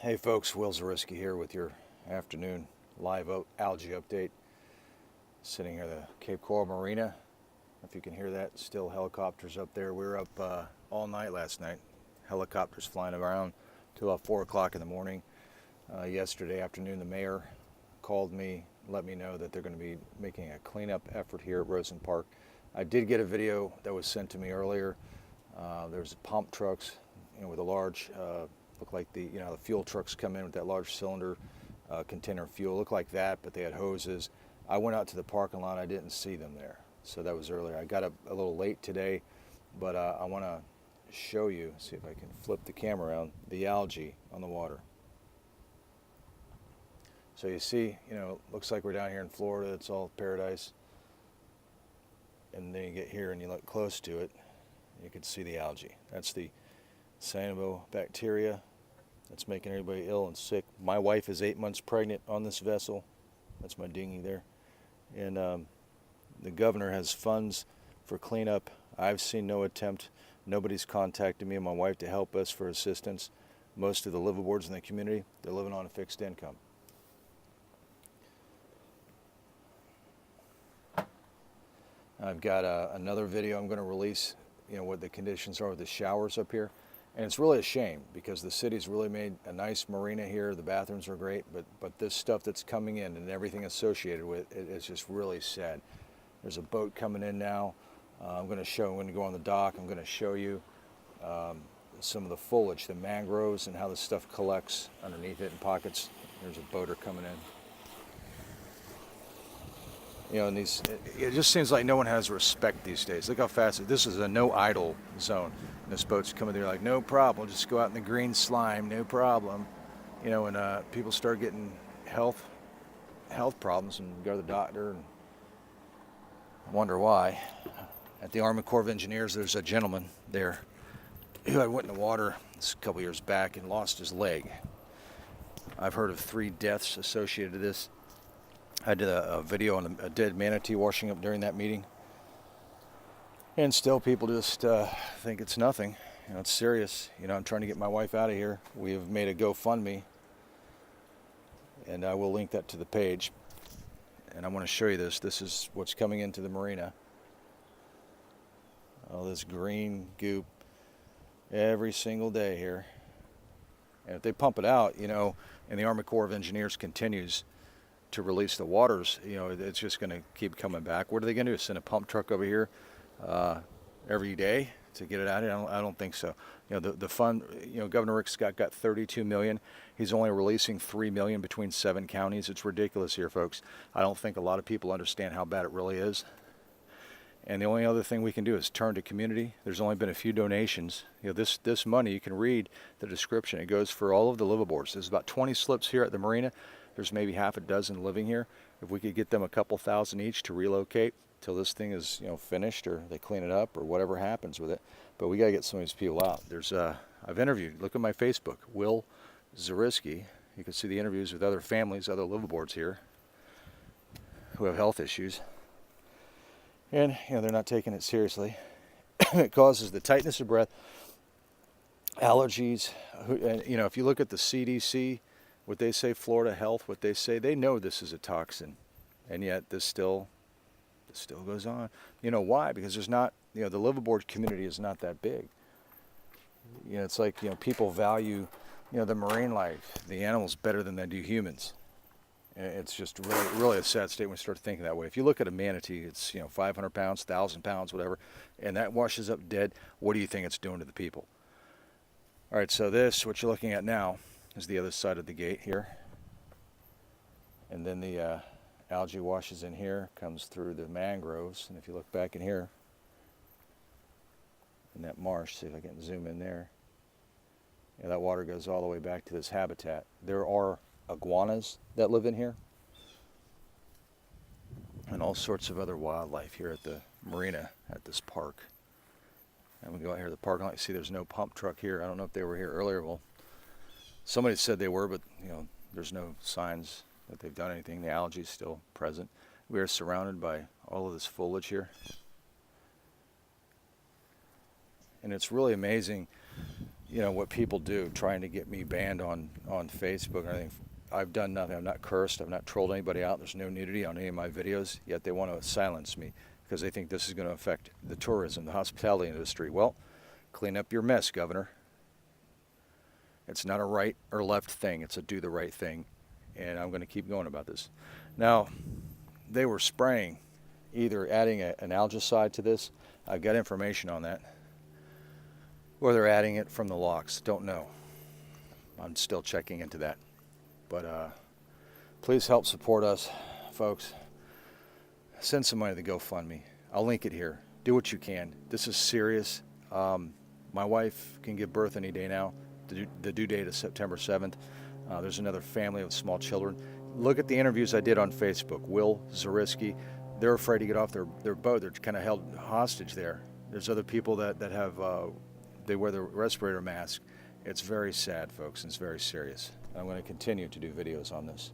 Hey folks, Will Zariski here with your afternoon live algae update. Sitting here at the Cape Coral Marina. If you can hear that, still helicopters up there. We were up all night last night. Helicopters flying around till about 4 o'clock in the morning. Yesterday afternoon, the mayor called me, let me know that they're going to be making a cleanup effort here at Rosen Park. I did get a video that was sent to me earlier. There's pump trucks, with a large, look like the fuel trucks come in with that large cylinder container of fuel. Look like that, but they had hoses. I went out to the parking lot. I didn't see them there, so that was earlier. I got up a little late today, but I want to show you. See if I can flip the camera around. The algae on the water. So you see, looks like we're down here in Florida. It's all paradise. And then you get here and you look close to it, you can see the algae. That's the cyanobacteria that's making everybody ill and sick. My wife is 8 months pregnant on this vessel. That's my dinghy there. And the governor has funds for cleanup. I've seen no attempt. Nobody's contacted me and my wife to help us for assistance. Most of the liveaboards in the community, they're living on a fixed income. I've got another video I'm going to release, what the conditions are with the showers up here. And it's really a shame because the city's really made a nice marina here. The bathrooms are great, but this stuff that's coming in and everything associated with it is just really sad. There's a boat coming in now. I'm going to go on the dock. I'm going to show you some of the foliage, the mangroves, and how this stuff collects underneath it in pockets. There's a boater coming in. And it just seems like no one has respect these days. Look how fast this is a no idle zone. And this boat's coming there like, no problem, just go out in the green slime, no problem. And people start getting health problems and go to the doctor and wonder why. At the Army Corp of Engineers, there's a gentleman there who I went in the water a couple years back and lost his leg. I've heard of 3 deaths associated with this. I did a video on a dead manatee washing up during that meeting. And still people just think it's nothing. It's serious. I'm trying to get my wife out of here. We have made a GoFundMe. And I will link that to the page. And I want to show you this. This is what's coming into the marina. All this green goop every single day here. And if they pump it out, and the Army Corps of Engineers continues to release the waters, it's just going to keep coming back. What are they going to do? Send a pump truck over here every day to get it out of here? I don't think so. The fund, Governor Rick Scott got $32 million. He's only releasing $3 million between 7 counties. It's ridiculous here, folks. I don't think a lot of people understand how bad it really is. And the only other thing we can do is turn to community. There's only been a few donations. This money, you can read the description. It goes for all of the liveaboards. There's about 20 slips here at the marina. There's maybe half a dozen living here. If we could get them a couple thousand each to relocate till this thing is finished, or they clean it up, or whatever happens with it. But we got to get some of these people out. There's I've interviewed. Look at my Facebook, Will Zariski. You can see the interviews with other families, other liveaboards here who have health issues. And they're not taking it seriously. It causes the tightness of breath, allergies. And if you look at the CDC, what they say, Florida Health, what they say, they know this is a toxin, and yet this still goes on. Why? Because there's not, the liveaboard community is not that big. It's like, people value, the marine life, the animals better than they do humans. And it's just really a sad state when we start thinking that way. If you look at a manatee, it's 500 pounds, 1,000 pounds, whatever, and that washes up dead. What do you think it's doing to the people? All right, so what you're looking at now is the other side of the gate here. And then the algae washes in here, comes through the mangroves. And if you look back in here, in that marsh, see if I can zoom in there. That water goes all the way back to this habitat. There are iguanas that live in here. And all sorts of other wildlife here at the marina, at this park. And we go out here to the parking lot. You see there's no pump truck here. I don't know if they were here earlier. Well, somebody said they were, but there's no signs that they've done anything. The algae is still present. We are surrounded by all of this foliage here. And it's really amazing you know, what people do, trying to get me banned on Facebook and everything. I've done nothing. I've not cursed. I've not trolled anybody out. There's no nudity on any of my videos, yet they want to silence me because they think this is going to affect the tourism, the hospitality industry. Well, clean up your mess, Governor. It's not a right or left thing. It's a do the right thing. And I'm going to keep going about this. Now, they were spraying, either adding an algicide to this. I've got information on that. Or they're adding it from the locks. Don't know. I'm still checking into that. But please help support us, folks. Send some money to GoFundMe. I'll link it here. Do what you can. This is serious. My wife can give birth any day now. The due date is September 7th. There's another family with small children. Look at the interviews I did on Facebook. Will Zariski, they're afraid to get off their boat. They're kind of held hostage there. There's other people that have, they wear the respirator mask. It's very sad, folks, and it's very serious. I'm going to continue to do videos on this.